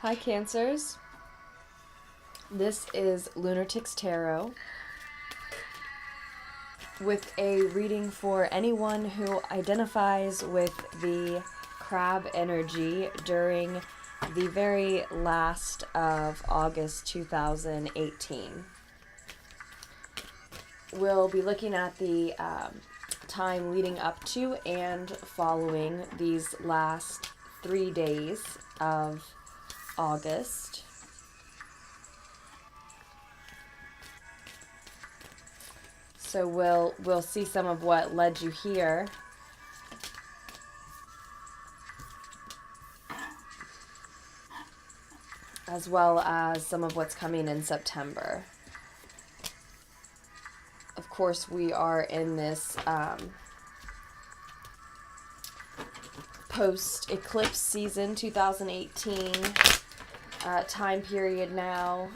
Hi Cancers, this is LunarticksTarot with a reading for anyone who identifies with the crab energy during the very last of August 2018. We'll be looking at the time leading up to and following these last 3 days of August. So we'll see some of what led you here. As well as some of what's coming in September. Of course, we are in this post-eclipse season, 2018 time period now.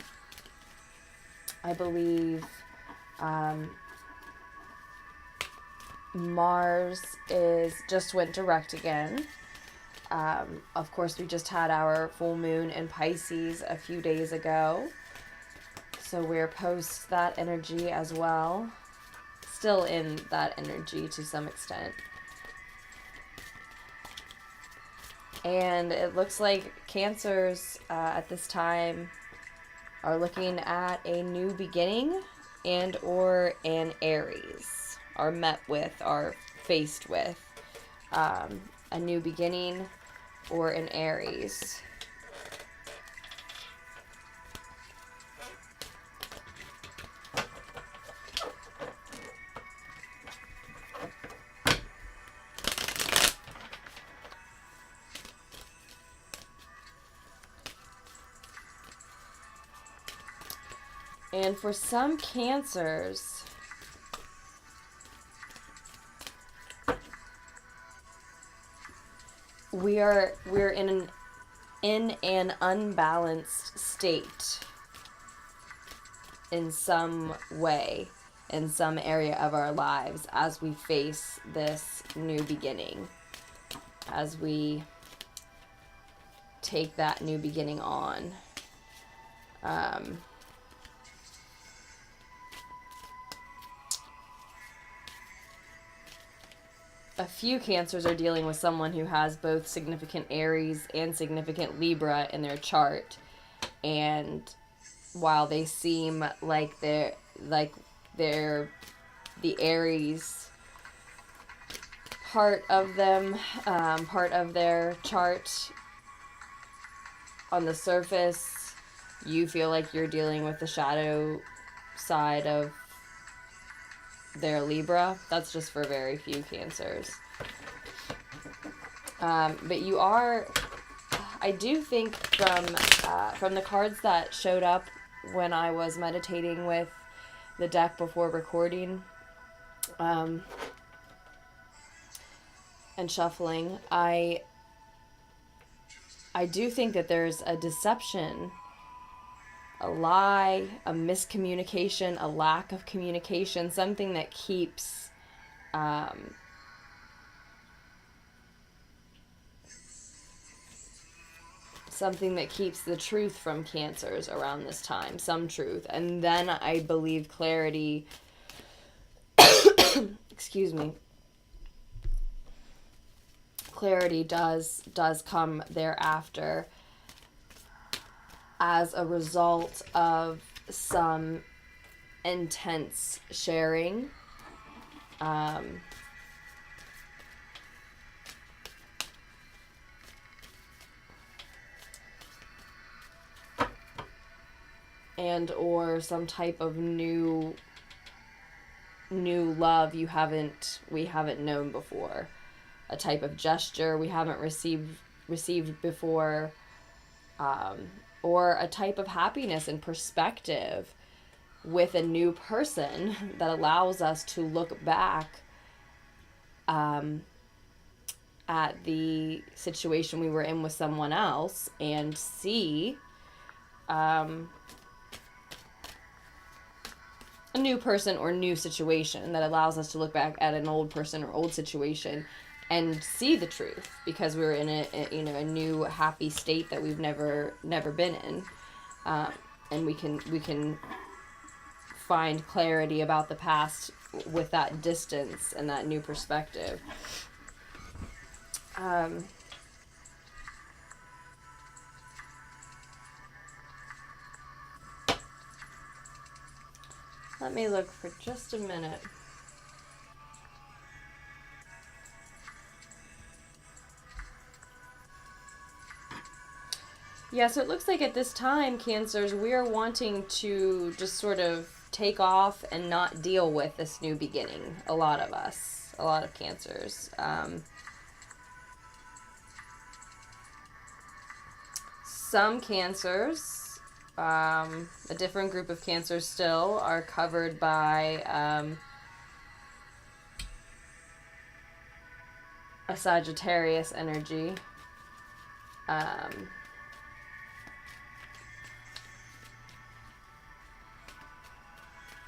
I believe Mars just went direct again. Of course, we just had our full moon in Pisces a few days ago. So we're post that energy as well. Still in that energy to some extent. And it looks like Cancers at this time are looking at a new beginning and or an Aries. Are met with, are faced with a new beginning or an Aries. And for some Cancers, we're in an unbalanced state in some way, in some area of our lives as we face this new beginning, as we take that new beginning on. A few Cancers are dealing with someone who has both significant Aries and significant Libra in their chart. And while they seem like they're the Aries part of them, part of their chart, on the surface, you feel like you're dealing with the shadow side of their Libra. That's just for very few Cancers. But you are, I do think from the cards that showed up when I was meditating with the deck before recording, and shuffling, I do think that there's a deception, a lie, a miscommunication, a lack of communication, something that keeps the truth from Cancers around this time, some truth. And then I believe clarity, excuse me, clarity does come thereafter as a result of some intense sharing. And or some type of new love we haven't known before. A type of gesture we haven't received before. Or a type of happiness and perspective with a new person that allows us to look back at the situation we were in with someone else and see a new person or new situation that allows us to look back at an old person or old situation and see the truth, because we're in a new happy state that we've never been in, and we can find clarity about the past with that distance and that new perspective. Let me look for just a minute. Yeah, so it looks like at this time, Cancers, we are wanting to just sort of take off and not deal with this new beginning. A lot of us, a lot of Cancers. Some Cancers, a different group of Cancers still, are covered by a Sagittarius energy.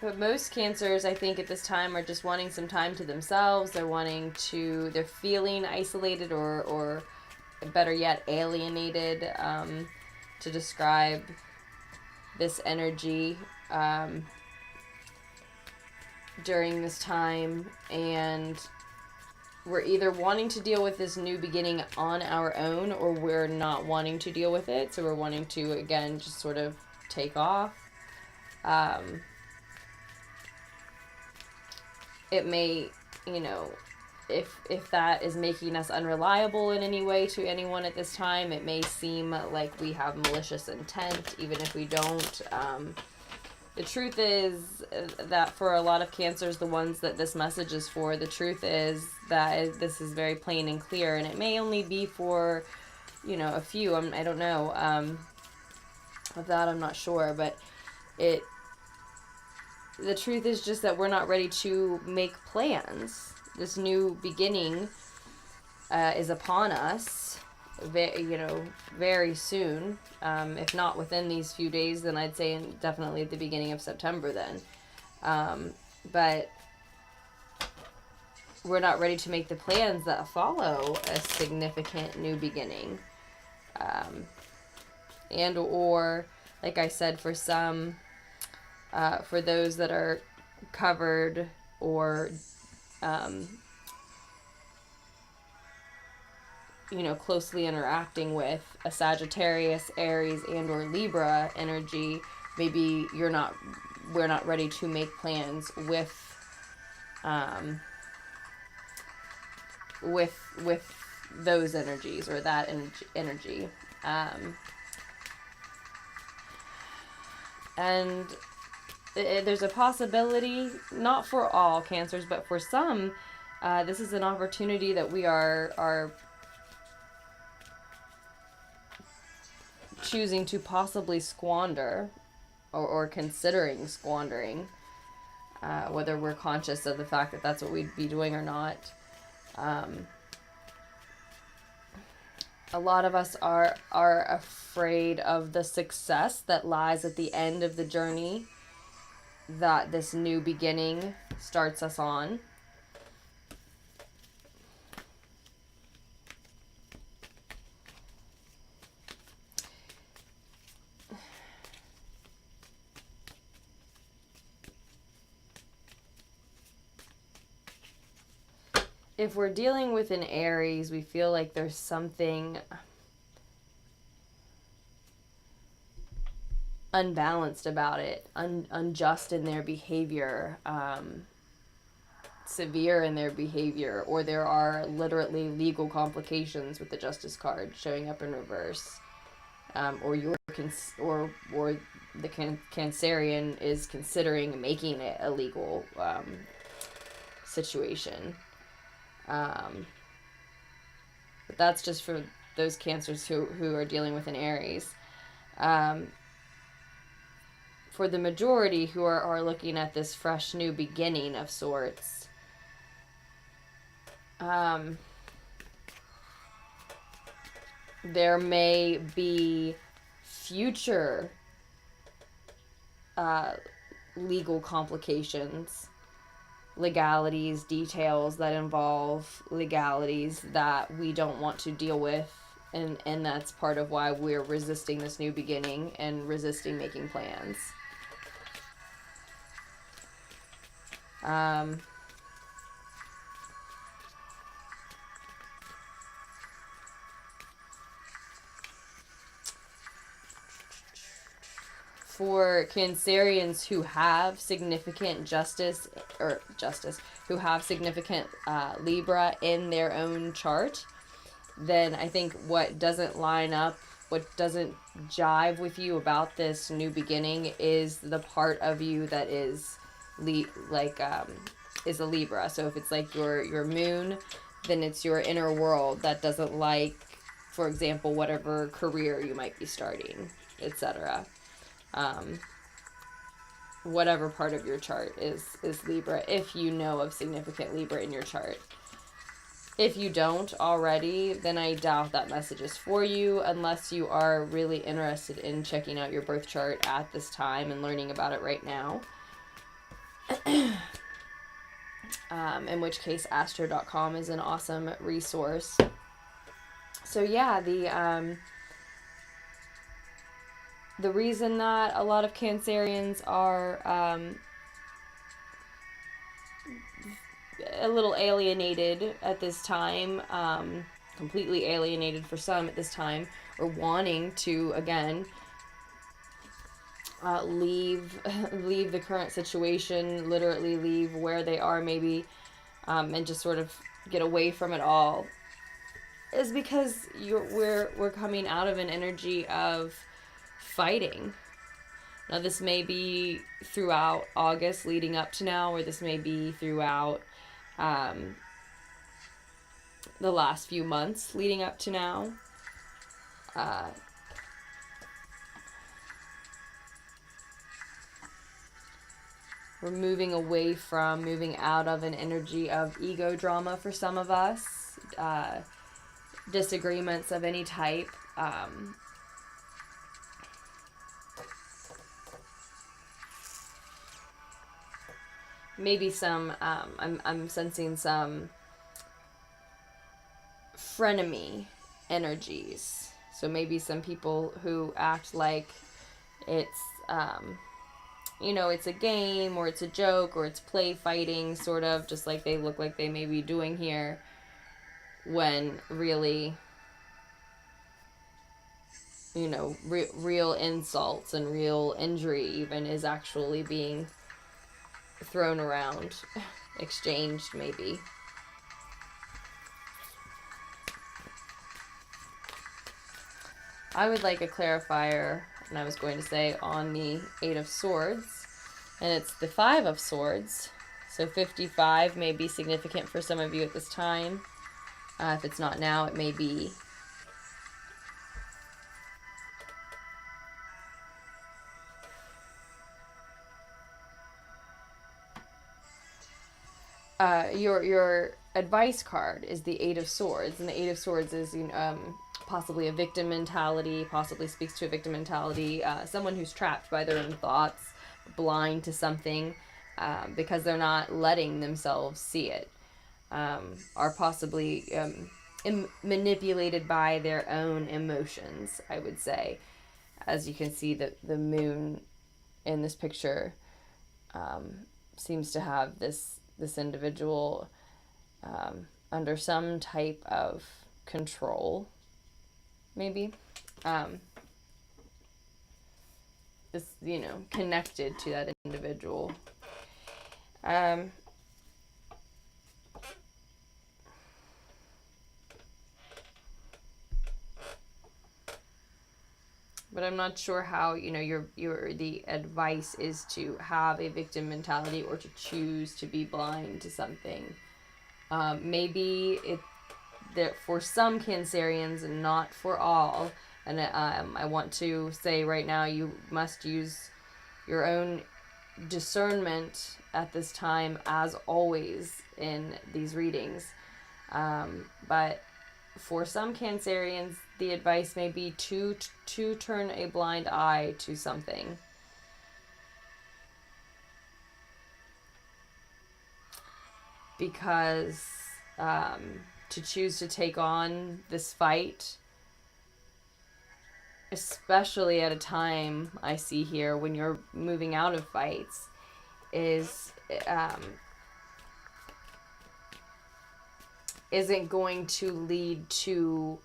But most Cancers, I think, at this time are just wanting some time to themselves. They're feeling isolated or better yet, alienated, to describe this energy during this time. And we're either wanting to deal with this new beginning on our own, or we're not wanting to deal with it. So we're wanting to, again, just sort of take off. It may, if that is making us unreliable in any way to anyone at this time, it may seem like we have malicious intent, even if we don't. The truth is that for a lot of Cancers, the ones that this message is for, the truth is that this is very plain and clear, and it may only be for, a few. I don't know. Of that, I'm not sure, but the truth is just that we're not ready to make plans. This new beginning is upon us, very soon. If not within these few days, then I'd say definitely at the beginning of September then. But we're not ready to make the plans that follow a significant new beginning. And or, like I said, for some... for those that are covered or, closely interacting with a Sagittarius, Aries, and or Libra energy, maybe we're not ready to make plans with those energies or that energy. And there's a possibility, not for all Cancers, but for some, this is an opportunity that we are choosing to possibly squander or considering squandering, whether we're conscious of the fact that that's what we'd be doing or not. A lot of us are afraid of the success that lies at the end of the journey that this new beginning starts us on. If we're dealing with an Aries, we feel like there's something unbalanced about it, unjust in their behavior, severe in their behavior, or there are literally legal complications with the Justice card showing up in reverse, or the Cancerian is considering making it a legal situation. But that's just for those Cancers who are dealing with an Aries. For the majority who are looking at this fresh new beginning of sorts, there may be future legal complications legalities, details that involve legalities that we don't want to deal with. And that's part of why we're resisting this new beginning and resisting making plans. For Cancerians who have significant who have significant Libra in their own chart, then I think what doesn't line up, what doesn't jive with you about this new beginning is the part of you that is is a Libra. So if it's like your moon, then it's your inner world that doesn't like, for example, whatever career you might be starting, etc. Whatever part of your chart is Libra, if you know of significant Libra in your chart. If you don't already, then I doubt that message is for you, unless you are really interested in checking out your birth chart at this time and learning about it right now. In which case, astro.com is an awesome resource. So yeah, the reason that a lot of Cancerians are a little alienated at this time, completely alienated for some at this time, or wanting to, again, leave the current situation, literally leave where they are maybe, and just sort of get away from it all, is because we're coming out of an energy of fighting. Now, this may be throughout August leading up to now, or this may be throughout the last few months leading up to now. We're moving out of an energy of ego drama for some of us, disagreements of any type. Maybe some, I'm sensing some frenemy energies. So maybe some people who act like it's, it's a game, or it's a joke, or it's play fighting, sort of, just like they look like they may be doing here, when really, real insults and real injury even is actually being thrown around, exchanged maybe. I would like a clarifier, and I was going to say, on the 8 of Swords, and it's the 5 of Swords. So 55 may be significant for some of you at this time. If it's not now, it may be. Your advice card is the 8 of Swords, and the 8 of Swords is possibly a victim mentality, possibly speaks to a victim mentality, someone who's trapped by their own thoughts, blind to something, because they're not letting themselves see it, are possibly manipulated by their own emotions, I would say. As you can see, the moon in this picture seems to have this individual under some type of control, maybe. Is, connected to that individual. But I'm not sure how, the advice is to have a victim mentality or to choose to be blind to something. Maybe that for some Cancerians and not for all. And I want to say right now, you must use your own discernment at this time, as always in these readings. But for some Cancerians, the advice may be to turn a blind eye to something. because to choose to take on this fight, especially at a time I see here when you're moving out of fights, isn't going to lead to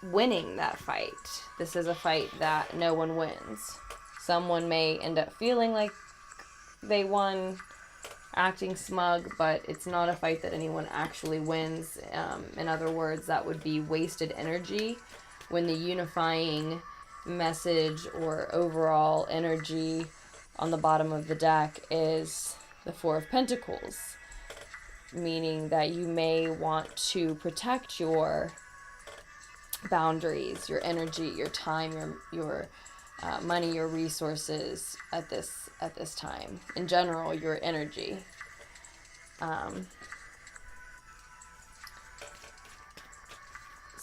winning that fight. This is a fight that no one wins. Someone may end up feeling like they won, acting smug, but it's not a fight that anyone actually wins. In other words, that would be wasted energy when the unifying message or overall energy on the bottom of the deck is the Four of Pentacles, meaning that you may want to protect your boundaries, your energy, your time, your money, your resources at this time. In general, your energy.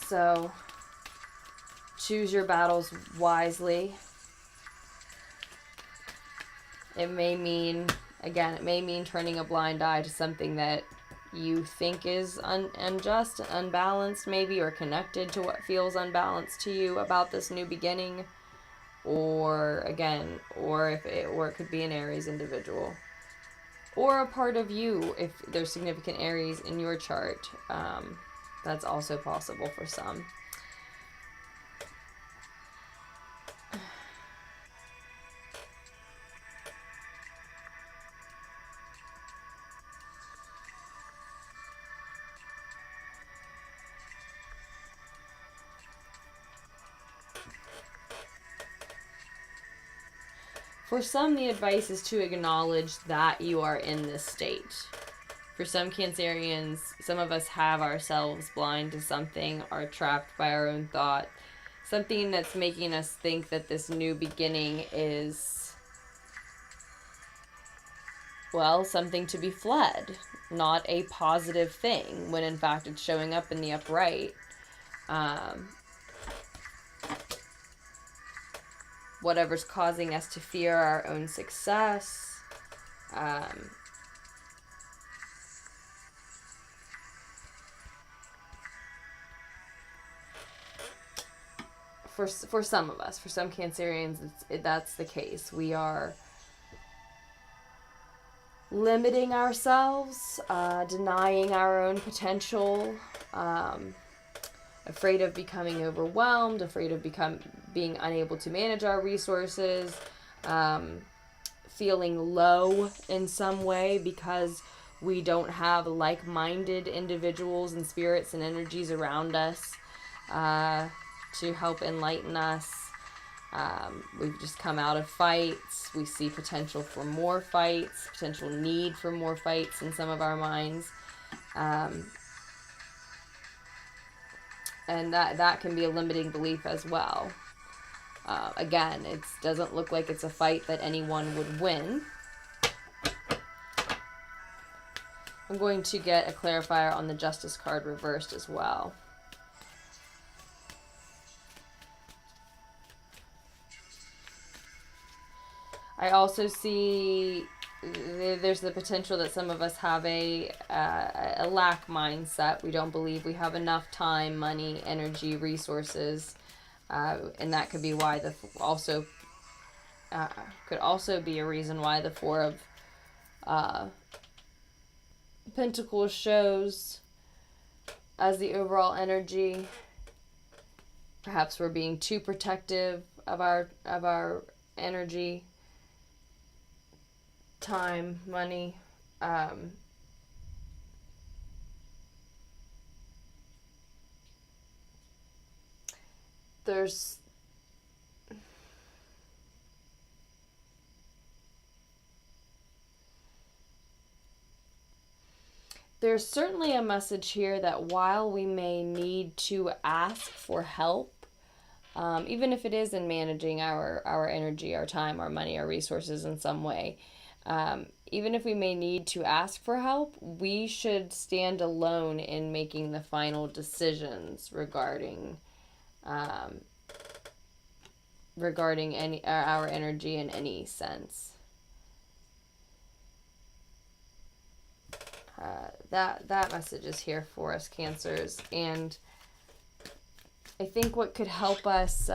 So choose your battles wisely. It may mean turning a blind eye to something that you think is unjust, unbalanced maybe, or connected to what feels unbalanced to you about this new beginning. Or it could be an Aries individual. Or a part of you, if there's significant Aries in your chart. That's also possible for some. For some, the advice is to acknowledge that you are in this state. For some Cancerians, some of us have ourselves blind to something, are trapped by our own thought. Something that's making us think that this new beginning is, well, something to be fled. Not a positive thing, when in fact it's showing up in the upright. Whatever's causing us to fear our own success. For some of us, for some Cancerians, that's the case. We are limiting ourselves, denying our own potential, afraid of becoming overwhelmed, afraid of being unable to manage our resources, feeling low in some way because we don't have like-minded individuals and spirits and energies around us to help enlighten us. We've just come out of fights. We see potential for more fights, potential need for more fights in some of our minds. And that can be a limiting belief as well. Again, it doesn't look like it's a fight that anyone would win. I'm going to get a clarifier on the Justice card reversed as well. I also see there's the potential that some of us have a lack mindset. We don't believe we have enough time, money, energy, resources, and that could be why could also be a reason why the Four of Pentacles shows as the overall energy. Perhaps we're being too protective of our energy, time, money. There's certainly a message here that while we may need to ask for help, even if it is in managing our energy, our time, our money, our resources in some way, even if we may need to ask for help, we should stand alone in making the final decisions regarding regarding any our energy in any sense. That message is here for us, Cancers, and I think what could help us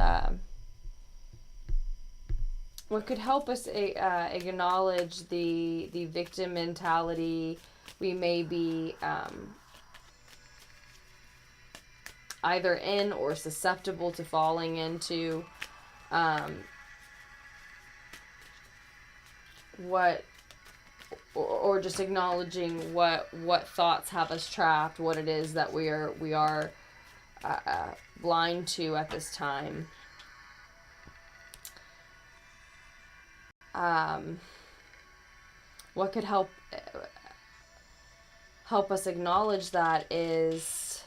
acknowledge the victim mentality we may be either in or susceptible to falling into, or just acknowledging what thoughts have us trapped, what it is that we are blind to at this time. What could help us acknowledge that is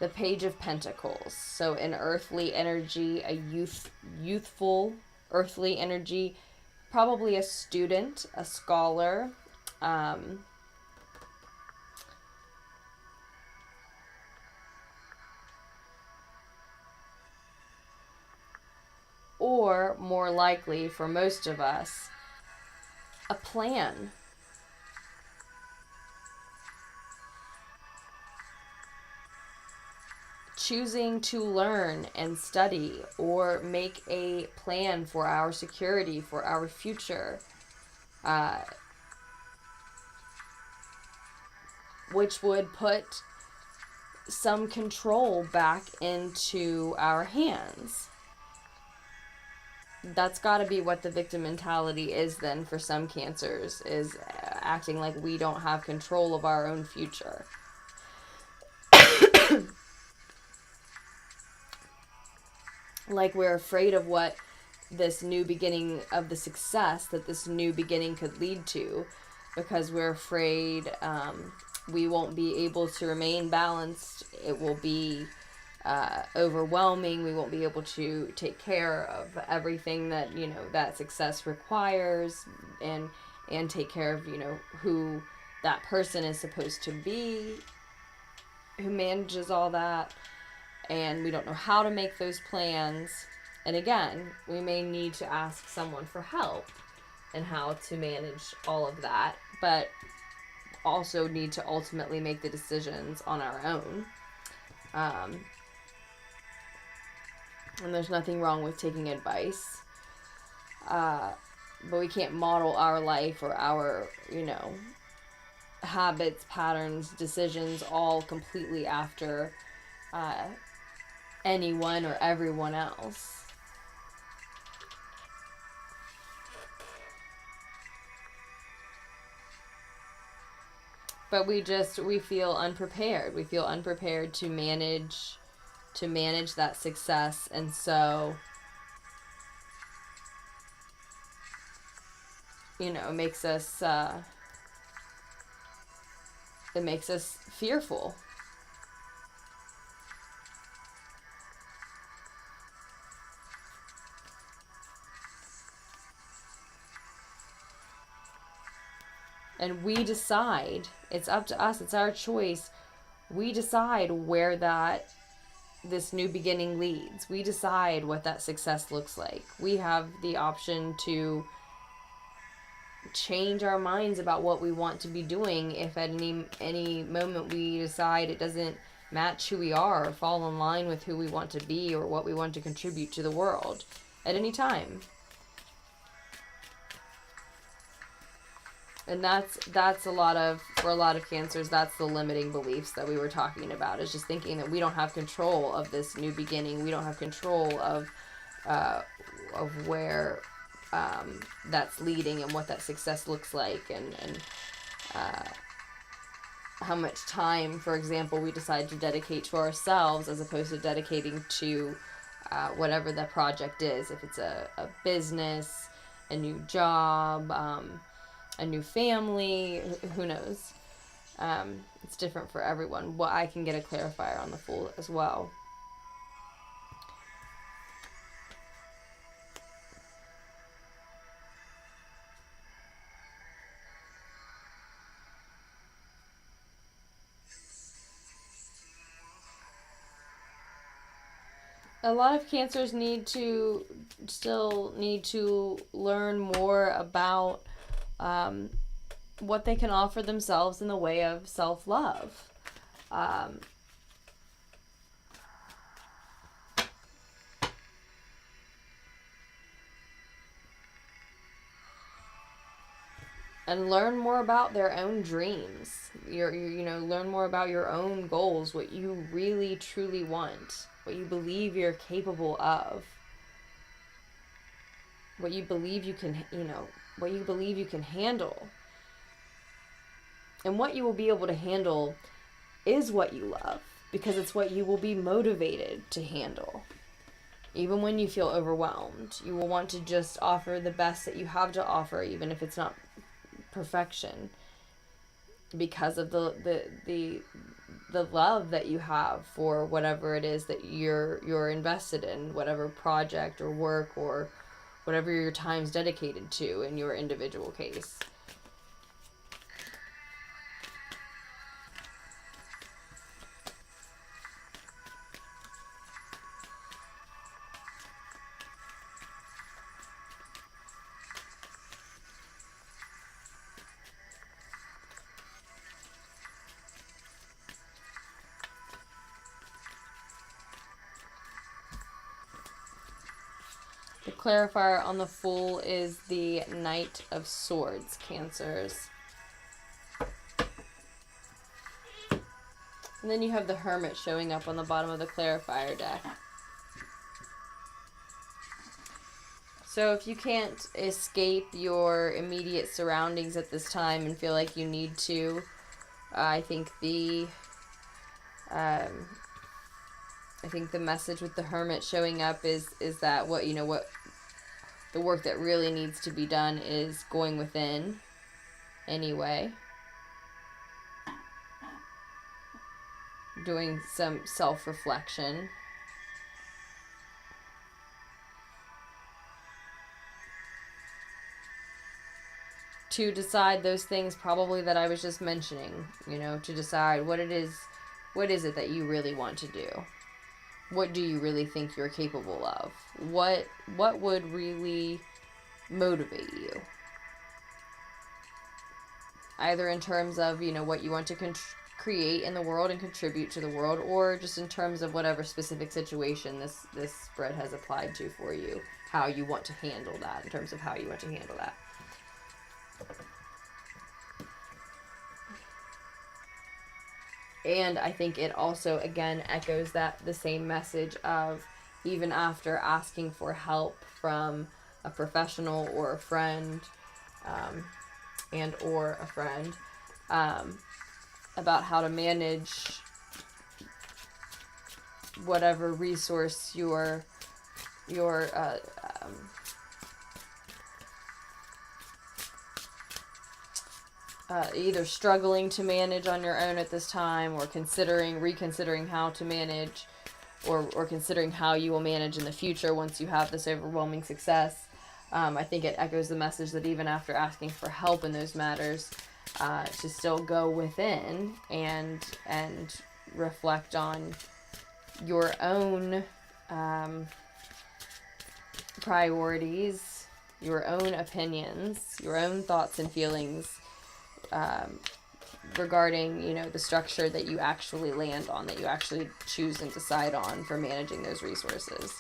the Page of Pentacles. So an earthly energy, a youthful earthly energy, probably a student, a scholar, or more likely for most of us, a plan. Choosing to learn and study or make a plan for our security, for our future, which would put some control back into our hands. That's got to be what the victim mentality is then for some Cancers, is acting like we don't have control of our own future. Like we're afraid of what this new beginning, of the success that this new beginning could lead to, because we're afraid we won't be able to remain balanced. It will be overwhelming. We won't be able to take care of everything that, you know, that success requires, and take care of, you know, who that person is supposed to be, who manages all that. And we don't know how to make those plans. And again, we may need to ask someone for help in how to manage all of that, but also need to ultimately make the decisions on our own. And there's nothing wrong with taking advice. But we can't model our life or our, you know, habits, patterns, decisions all completely after anyone or everyone else. But we feel unprepared. We feel unprepared to manage that success, and so, you know, it makes us fearful. And we decide, it's up to us, it's our choice. We decide where this new beginning leads. We decide what that success looks like. We have the option to change our minds about what we want to be doing if at any moment we decide it doesn't match who we are or fall in line with who we want to be or what we want to contribute to the world at any time. And that's for a lot of Cancers, that's the limiting beliefs that we were talking about, is just thinking that we don't have control of this new beginning. We don't have control of where that's leading and what that success looks like, and how much time, for example, we decide to dedicate to ourselves as opposed to dedicating to whatever the project is. If it's a business, a new job, a new family, who knows? It's different for everyone. Well, I can get a clarifier on the Fool as well. A lot of Cancers still need to learn more about what they can offer themselves in the way of self-love. And learn more about their own dreams. Learn more about your own goals, what you really truly want, what you believe you're capable of, what you believe you can, what you believe you can handle. And what you will be able to handle is what you love, because it's what you will be motivated to handle. Even when you feel overwhelmed, you will want to just offer the best that you have to offer, even if it's not perfection, because of the love that you have for whatever it is that you're invested in, whatever project or work or whatever your time's dedicated to in your individual case. The clarifier on the Fool is the Knight of Swords, Cancers. And then you have the Hermit showing up on the bottom of the clarifier deck. So if you can't escape your immediate surroundings at this time and feel like you need to, I think the message with the Hermit showing up is that what the work that really needs to be done is going within anyway. Doing some self-reflection. To decide those things probably that I was just mentioning, to decide what is it that you really want to do? What do you really think you're capable of? What would really motivate you? Either in terms of, what you want to create in the world and contribute to the world, or just in terms of whatever specific situation this spread has applied to for you, how you want to handle that, in terms of how you want to handle that. And I think it also, again, echoes the same message of, even after asking for help from a professional or a friend, about how to manage whatever resource you're either struggling to manage on your own at this time, or reconsidering how to manage, or considering how you will manage in the future once you have this overwhelming success. I think it echoes the message that even after asking for help in those matters, to still go within and reflect on your own priorities, your own opinions, your own thoughts and feelings, regarding, the structure that you actually land on, that you actually choose and decide on for managing those resources.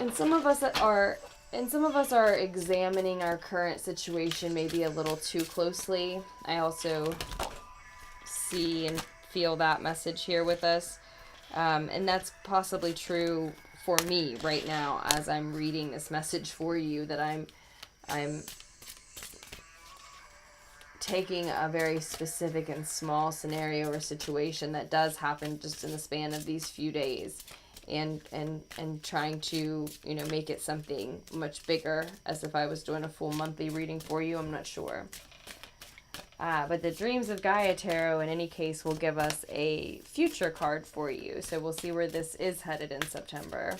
And some of us are examining our current situation maybe a little too closely. I also see and feel that message here with us. And that's possibly true for me right now as I'm reading this message for you, that I'm taking a very specific and small scenario or situation that does happen just in the span of these few days, and trying to, you know, make it something much bigger, as if I was doing a full monthly reading for you. I'm not sure. But the Dreams of Gaia Tarot, in any case, will give us a future card for you. So we'll see where this is headed in September.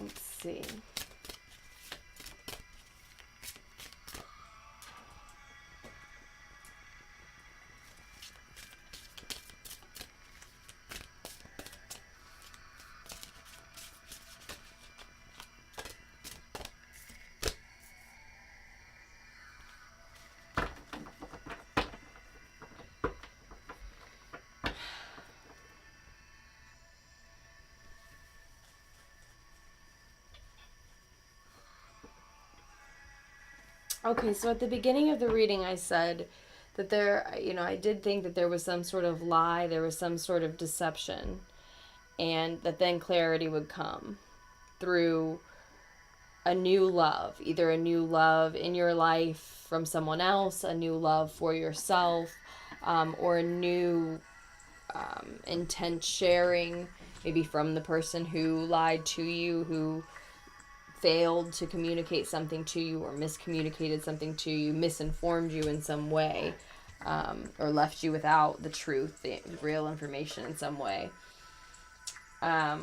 Let's see. Okay, so at the beginning of the reading, I said that there, you know, I did think that there was some sort of lie, there was some sort of deception, and that then clarity would come through a new love, either a new love in your life from someone else, a new love for yourself, or a new intense sharing, maybe from the person who lied to you, who failed to communicate something to you, or miscommunicated something to you, misinformed you in some way, or left you without the truth, the real information in some way. But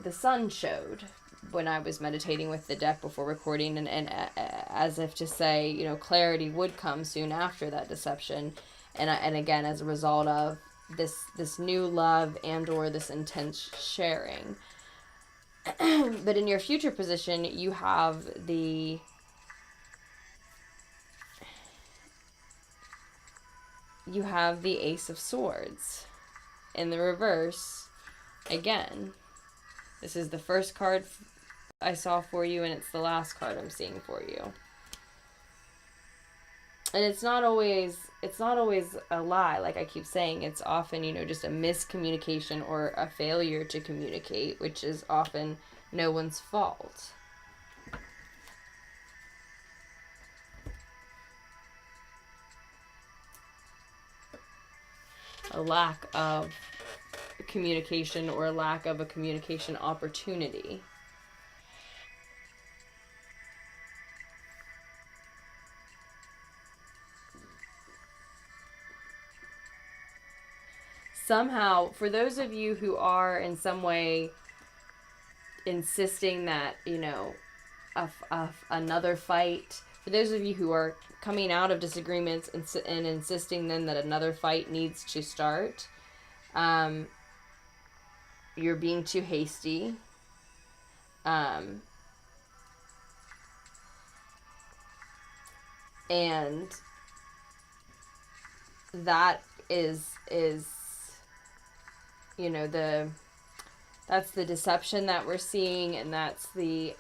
the sun showed when I was meditating with the deck before recording, and as if to say, you know, clarity would come soon after that deception, and again, as a result of this new love and or this intense sharing. But in your future position, you have the Ace of Swords in the reverse again. This is the first card I saw for you, and it's the last card I'm seeing for you. And it's not always a lie, like I keep saying. It's often, you know, just a miscommunication or a failure to communicate, which is often no one's fault. A lack of communication or a lack of a communication opportunity. Somehow, for those of you who are in some way insisting that, you know, another fight, for those of you who are coming out of disagreements and insisting then that another fight needs to start, you're being too hasty. And that is you know, that's the deception that we're seeing, and that's the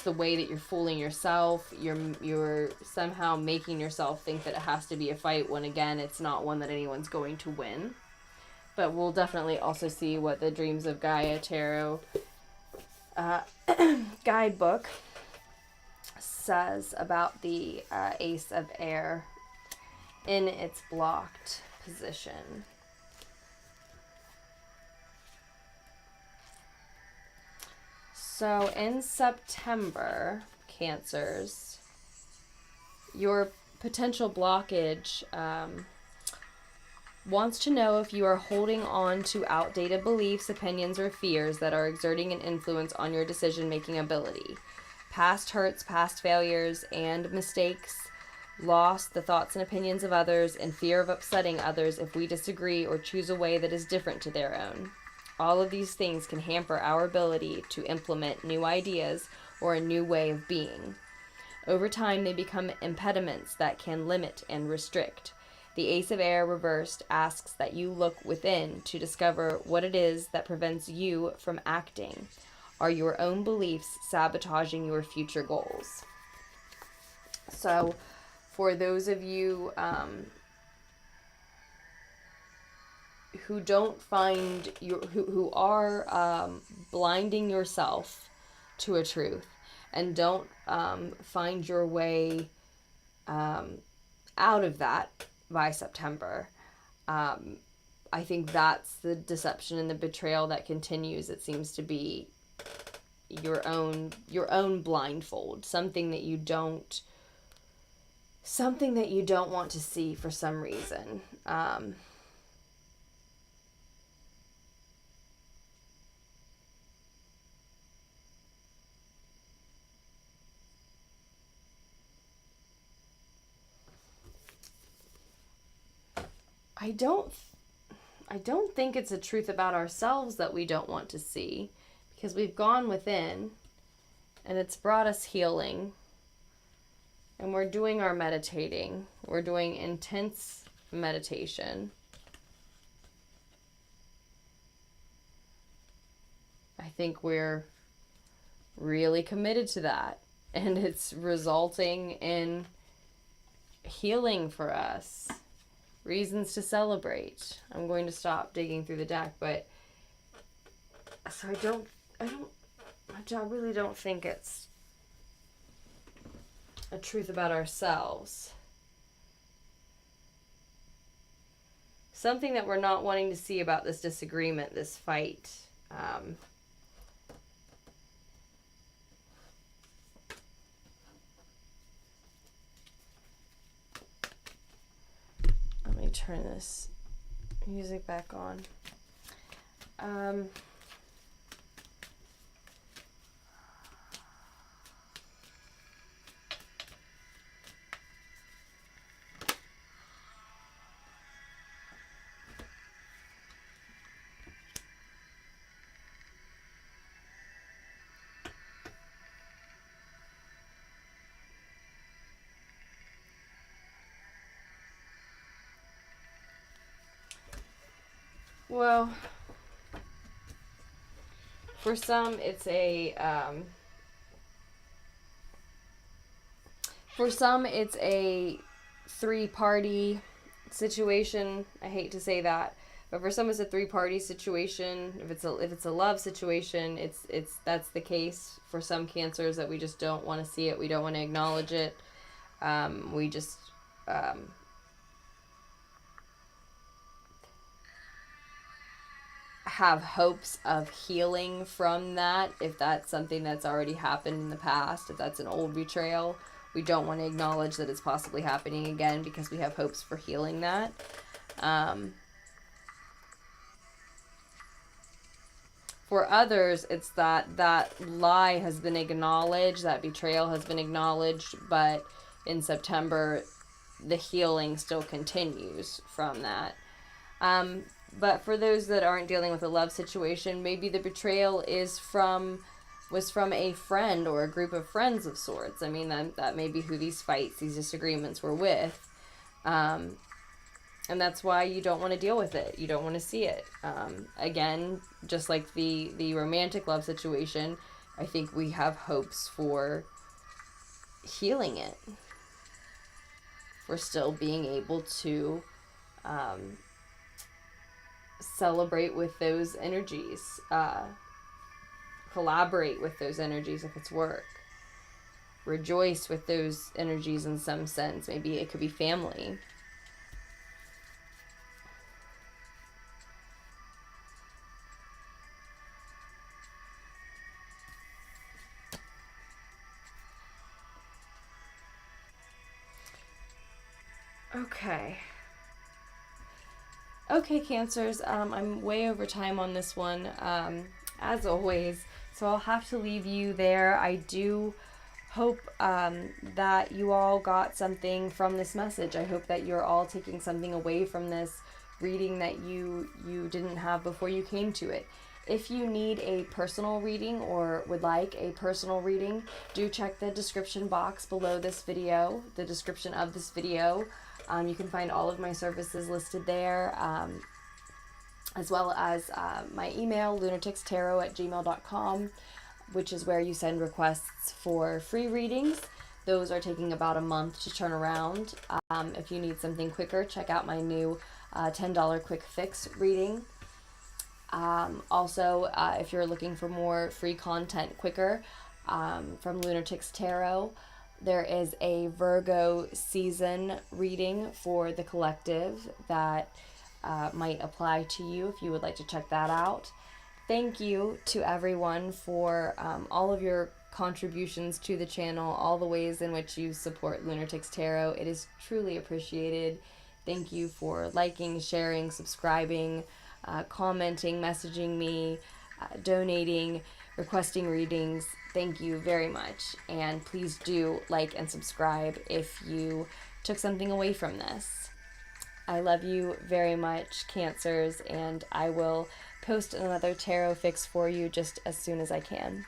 way that you're fooling yourself. You're somehow making yourself think that it has to be a fight, when again, it's not one that anyone's going to win. But we'll definitely also see what the Dreams of Gaia Tarot guidebook says about the Ace of Air in its blocked position. So in September, Cancers, your potential blockage wants to know if you are holding on to outdated beliefs, opinions, or fears that are exerting an influence on your decision-making ability. Past hurts, past failures, and mistakes, loss, the thoughts and opinions of others, and fear of upsetting others if we disagree or choose a way that is different to their own. All of these things can hamper our ability to implement new ideas or a new way of being. Over time, they become impediments that can limit and restrict. The Ace of Air reversed asks that you look within to discover what it is that prevents you from acting. Are your own beliefs sabotaging your future goals? So, for those of you who don't find who are blinding yourself to a truth, and don't find your way out of that by September. I think that's the deception and the betrayal that continues. It seems to be your own blindfold, something that you don't want to see for some reason. I don't think it's a truth about ourselves that we don't want to see, because we've gone within and it's brought us healing, and we're doing our meditating. We're doing intense meditation. I think we're really committed to that, and it's resulting in healing for us. Reasons to celebrate. I'm going to stop digging through the deck, but so I really don't think it's a truth about ourselves. Something that we're not wanting to see about this disagreement, this fight. Let me turn this music back on. Well, for some it's a three-party situation. I hate to say that, but for some it's a three-party situation. If it's a love situation, that's the case for some Cancers, that we just don't want to see it. We don't want to acknowledge it. We just have hopes of healing from that. If that's something that's already happened in the past, if that's an old betrayal, we don't want to acknowledge that it's possibly happening again, because we have hopes for healing that. For others, it's that lie has been acknowledged, that betrayal has been acknowledged, but in September the healing still continues from that. But for those that aren't dealing with a love situation, maybe the betrayal was from a friend or a group of friends of sorts. I mean, that may be who these fights, these disagreements were with. And that's why you don't want to deal with it. You don't want to see it. Again, just like the romantic love situation, I think we have hopes for healing it. For still being able to celebrate with those energies, collaborate with those energies if it's work, rejoice with those energies in some sense. Maybe it could be family. Okay, Cancers, I'm way over time on this one, as always, so I'll have to leave you there. I do hope that you all got something from this message. I hope that you're all taking something away from this reading that you didn't have before you came to it. If you need a personal reading or would like a personal reading, do check the description box below this video, the description of this video. You can find all of my services listed there, as well as my email, LunarticksTarot@gmail.com, which is where you send requests for free readings. Those are taking about a month to turn around. If you need something quicker, check out my new $10 quick fix reading. Also, if you're looking for more free content quicker from Lunarticks Tarot, there is a Virgo season reading for the collective that might apply to you if you would like to check that out. Thank you to everyone for all of your contributions to the channel, all the ways in which you support Lunarticks Tarot. It is truly appreciated. Thank you for liking, sharing, subscribing, commenting, messaging me, donating, requesting readings. Thank you very much. And please do like and subscribe if you took something away from this. I love you very much, Cancers, and I will post another tarot fix for you just as soon as I can.